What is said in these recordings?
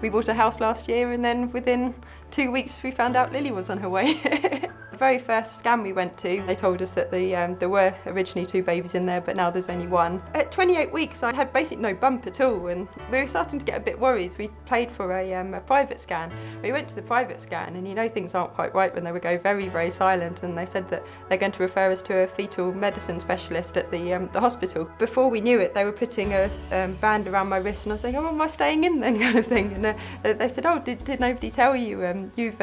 We bought a house last year, and then within 2 weeks we found out Lily was on her way. The very first scan we went to, they told us that there were originally 2 babies in there, but now there's only 1. At 28 weeks I had basically no bump at all, and we were starting to get a bit worried. We played for a private scan. We went to the private scan, and you know things aren't quite right when they would go very, very silent, and they said that they're going to refer us to a fetal medicine specialist at the hospital. Before we knew it, they were putting a band around my wrist, and I was like, oh, am I staying in then, kind of thing. And they said, oh, did nobody tell you? You've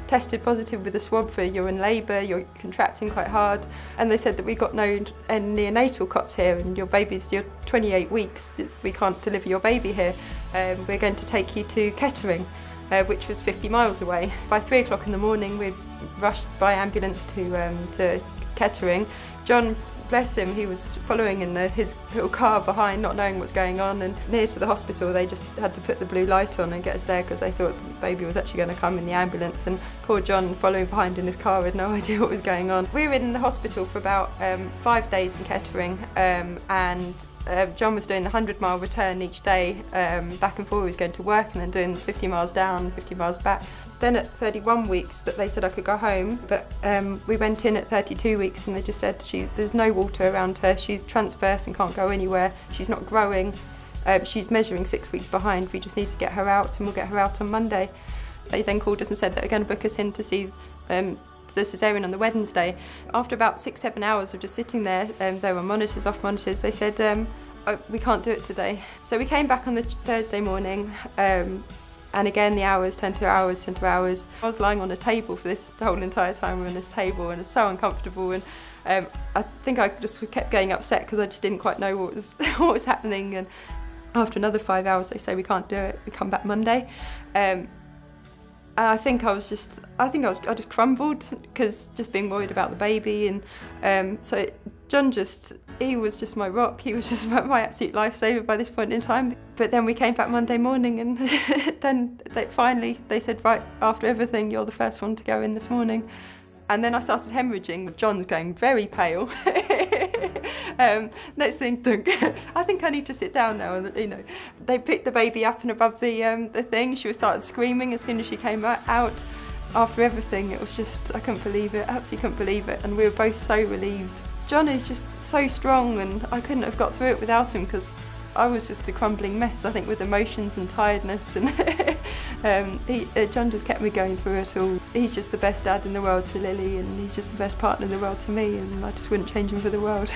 tested positive with a swab for you're in labour, you're contracting quite hard. And they said that we've got no neonatal cots here, and you're 28 weeks, we can't deliver your baby here. We're going to take you to Kettering, which was 50 miles away. By 3 o'clock in the morning, we rushed by ambulance to Kettering. John, bless him, he was following in his little car behind, not knowing what's going on, and near to the hospital they just had to put the blue light on and get us there because they thought the baby was actually going to come in the ambulance, and poor John following behind in his car with no idea what was going on. We were in the hospital for about 5 days in Kettering, and John was doing the 100-mile return each day, back and forth. He was going to work and then doing 50 miles down, 50 miles back. Then at 31 weeks that they said I could go home, but we went in at 32 weeks and they just said there's no water around her, she's transverse and can't go anywhere, she's not growing, she's measuring 6 weeks behind, we just need to get her out and we'll get her out on Monday. They then called us and said that they're going to book us in to see the cesarean on the Wednesday. After about 6-7 hours of just sitting there, there were monitors, off monitors, they said, oh, we can't do it today. So we came back on the Thursday morning, and again the hours turned to hours, turned to hours. I was lying on a table for this the whole entire time. We were on this table and it's so uncomfortable, and I think I just kept getting upset because I just didn't quite know what was happening. And after another 5 hours they say we can't do it, we come back Monday. And I think I just crumbled because just being worried about the baby, and so John he was just my rock. He was just my absolute lifesaver by this point in time. But then we came back Monday morning, and then they said, right, after everything, you're the first one to go in this morning. And then I started hemorrhaging. John's going very pale. Next thing, I think I need to sit down now. And you know, they picked the baby up and above the thing. She started screaming as soon as she came out. After everything, it was just, I couldn't believe it, absolutely couldn't believe it, and we were both so relieved. John is just so strong, and I couldn't have got through it without him because I was just a crumbling mess, I think, with emotions and tiredness, and John just kept me going through it all. He's just the best dad in the world to Lily, and he's just the best partner in the world to me, and I just wouldn't change him for the world.